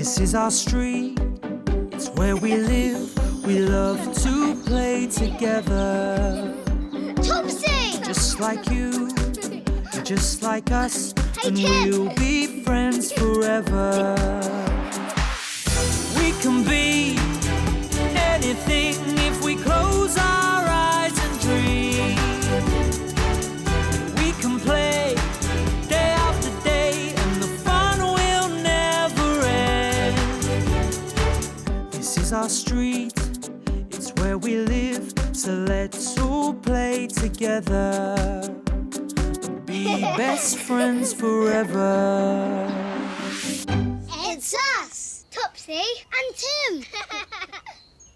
This is our street, it's where we live. We love to play together. Topsy! Just like you, just like us, Hey, and Tim. we'll be friends forever. We can be anything if we close our eyes and dream. We can play day after day, and the fun will never end. This is our street, it's where we live, so let's all play together. Be best friends forever. It's us, Topsy and Tim.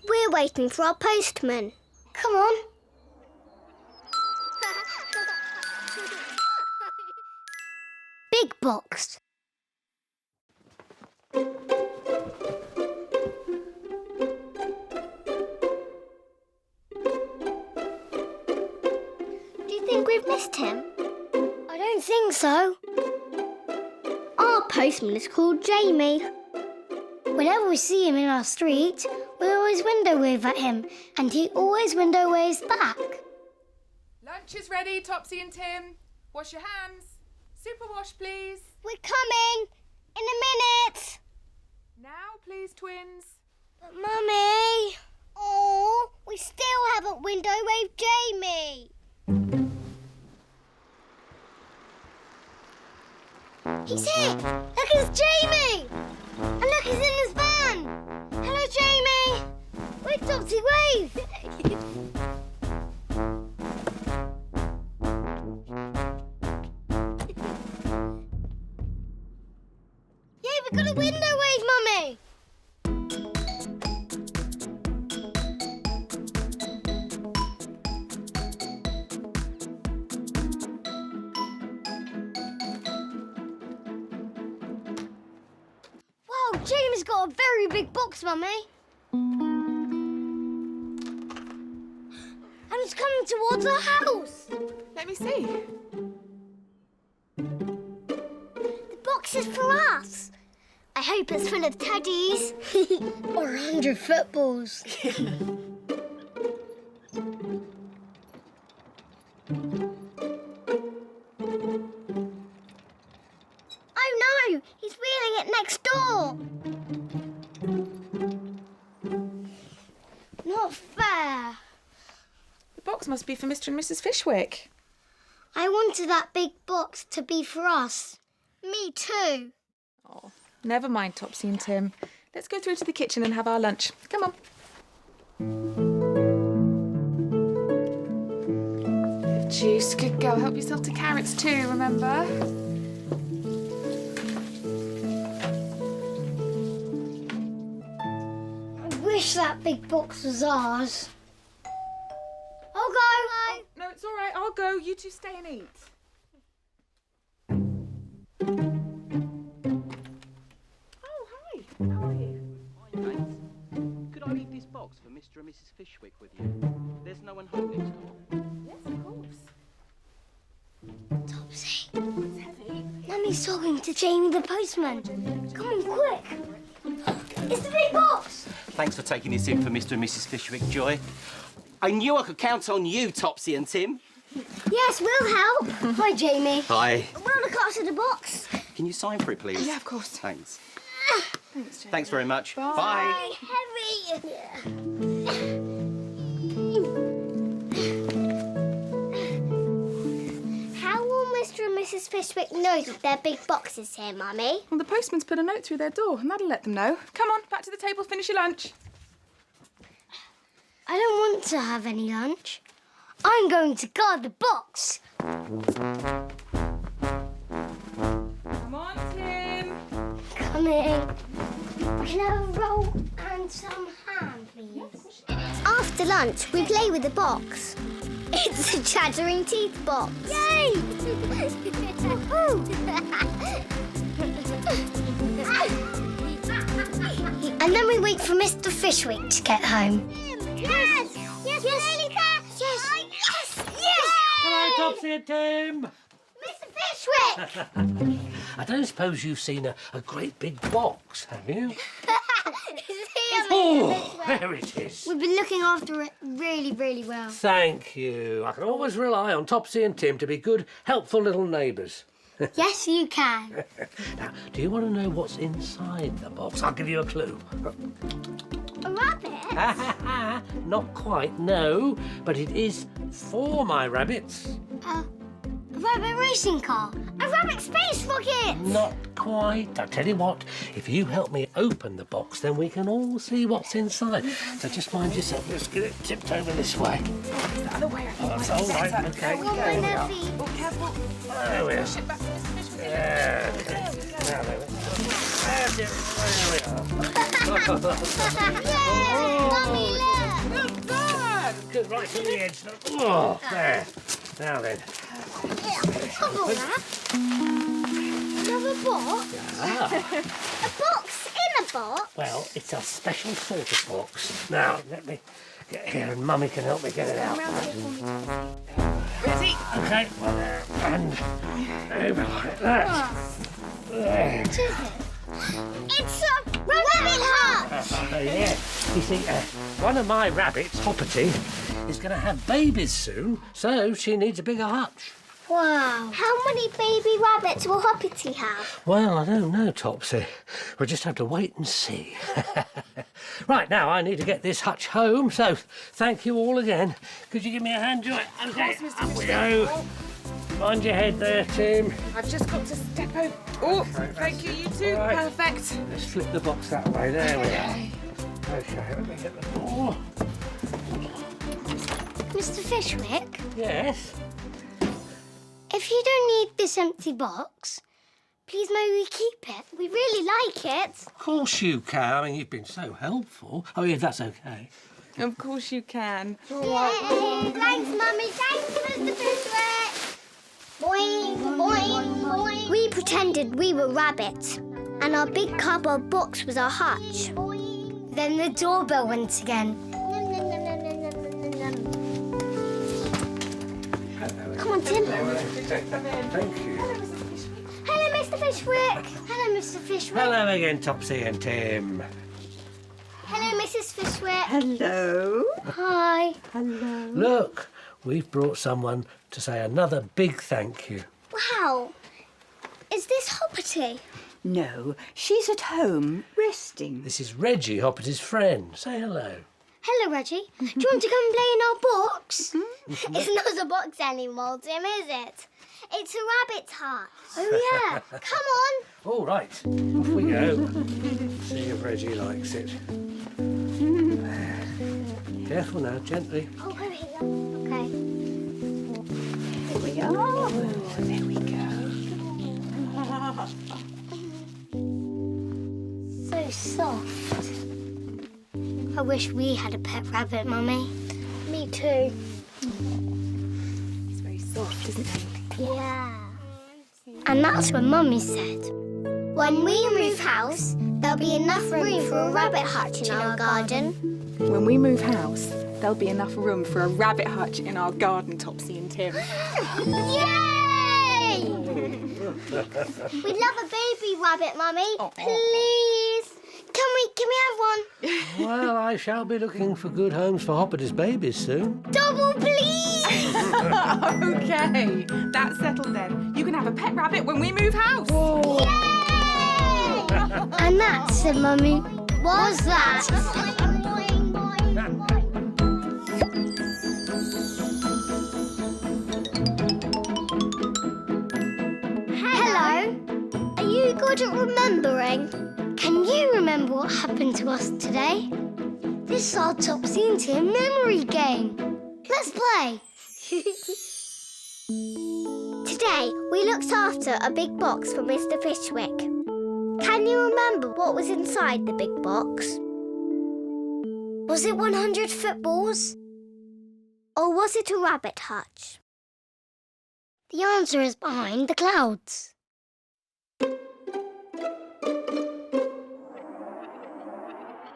We're waiting for our postman. Come on. Big box. Do you think we've missed him? I don't think so. Our postman is called Jamie. Whenever we see him in our street, we always window wave at him, and he always window waves back. Lunch is ready, Topsy and Tim. Wash your hands. Super wash, please. We're coming! In a minute! Now, please, twins. But, Mummy... Oh, we still haven't window waved Jamie. He's here! Look, it's Jamie! And look, he's in his van! Hello, Jamie! Wait, Topsy, wave! Yeah, we've got a window wave, Mummy! Wow, Jamie's got a very big box, Mummy. And it's coming towards our house. Let me see. The box is for us. I hope it's full of teddies. Or 100 footballs. Oh no! He's wheeling it next door. Not fair. The box must be for Mr and Mrs Fishwick. I wanted that big box to be for us. Me too. Oh, never mind, Topsy and Tim. Let's go through to the kitchen and have our lunch. Come on. Juice, good girl. Help yourself to carrots too, remember? I wish that big box was ours. I'll go. No, it's all right. I'll go. You two stay and eat. Oh, hi. How are you? Hi, thanks. Could I leave this box for Mr and Mrs Fishwick with you? There's no one home next door. Yes, of course. Topsy, It's heavy. Mummy's talking to Jamie the postman. Come on, quick. It's the big box. Thanks for taking this in for Mr and Mrs Fishwick, Joy. I knew I could count on you, Topsy and Tim. Yes, we'll help. Hi, Jamie. Hi. We'll look after the box. Can you sign for it, please? Yeah, of course. Thanks. Thanks, Jane. Thanks very much. Bye. Bye. Heavy. How will Mr and Mrs Fishwick know that their big box is here, Mummy? Well, the postman's put a note through their door, and that'll let them know. Come on, back to the table, finish your lunch. I don't want to have any lunch. I'm going to guard the box. Come on, Tim. Coming. Can I have a roll and some ham, please? After lunch, we play with the box. It's a chattering teeth box. Yay! And then we wait for Mr Fishwick to get home. Yes! Yes, yes, yes, yes, yes, yes! Hello, Topsy and Tim. Mr Fishwick! I don't suppose you've seen a great big box, have you? Is he Oh, there it is. We've been looking after it really, really well. Thank you. I can always rely on Topsy and Tim to be good, helpful little neighbours. Yes, you can. Now, do you want to know what's inside the box? I'll give you a clue. A rabbit? Not quite, no, but it is for my rabbits. A rabbit racing car? A rabbit space rocket? Not quite. I'll tell you what, if you help me open the box, then we can all see what's inside. So just mind yourself. Let's get it tipped over this way. The other way, I think. That's might be all right. better. Okay. One by their feet. Oh, careful. There we are. Push it back to Mr. Fishwick. Yeah, okay. There we go. Now, there we are. Mummy, look! Well done. Good, right to the edge. Oh, there. Now then. Bubble wrap. Another box? Ah, A box in a box? well, it's a special sort of box. Now, let me get here and Mummy can help me get it out. Ready? Okay, and over like that. There. What is it? It's a rabbit hutch! Yeah. You see, one of my rabbits, Hoppity, is going to have babies soon, so she needs a bigger hutch. Wow. How many baby rabbits will Hoppity have? Well, I don't know, Topsy. We'll just have to wait and see. Right, now I need to get this hutch home, so thank you all again. Could you give me a hand, Joy? Okay, Mr. up we Fishwick. go. Oh, Mind your head there, Tim. I've just got to step over. Oh, thank you, you two. All right. Perfect. Let's flip the box that way. There we are. Okay, let me get the door. Mr. Fishwick, Yes? if you don't need this empty box, please may we keep it? We really like it. Of course you can. I mean, you've been so helpful. Oh, yeah, that's okay. Of course you can. Yay! Thanks, Mummy. Thanks, Mr. Fishwick. Boing, boing, boing. We pretended we were rabbits, and our big cardboard box was our hutch. Then the doorbell went again. Come on, Tim. Thank you. Hello, Mr. Fishwick. Hello, Mr. Fishwick. Hello again, Topsy and Tim. Hello, Mrs. Fishwick. Hello. Hi. Hello. Look, we've brought someone to say another big thank you. Wow. Is this Hoppity? No, she's at home, resting. This is Reggie, Hoppity's friend. Say hello. Hello, Reggie. Do you want to come and play in our box? It's not a box anymore, Tim, is it? It's a rabbit's hut. Oh, yeah. Come on. All right, off we go. See if Reggie likes it. Careful now, gently. Oh, here we go. Okay. Here we are. There we go. So soft. I wish we had a pet rabbit, Mummy. Me too. It's very soft, isn't it? Yeah. And that's when Mummy said, when we move house, there'll be enough room for a rabbit hutch in our garden. When we move house, there'll be enough room for a rabbit hutch in our garden, Topsy and Tim. Yay! We'd love a baby rabbit, Mummy. Please. Can we have one? Well, I shall be looking for good homes for Hoppity's babies soon. Double, please. Okay, that's settled then. You can have a pet rabbit when we move house. Yay! And that, said Mummy, was that. Hello. Are you good at remembering? Can you remember what happened to us today? This is our Topsy and Tim memory game. Let's play. Today, we looked after a big box for Mr. Fishwick. Can you remember what was inside the big box? Was it 100 footballs? Or was it a rabbit hutch? The answer is behind the clouds.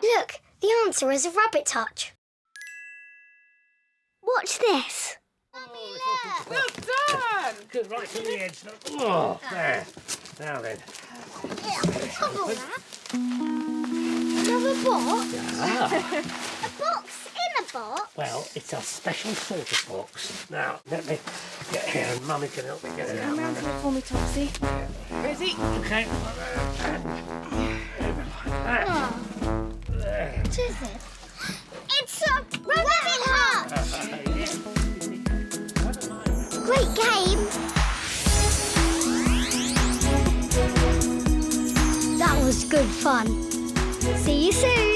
Look, the answer is a rabbit hutch. Watch this. Well done. scoot right to the edge. Oh, there. Now then. Another box? Ah, A box in a box? well, it's a special sort of box. Now, let me get here and Mummy can help me get it out. Come round here for me, Topsy. Ready? Okay. Oh. There. What is it? It's a rabbit hutch! Great game! That was good fun. See you soon!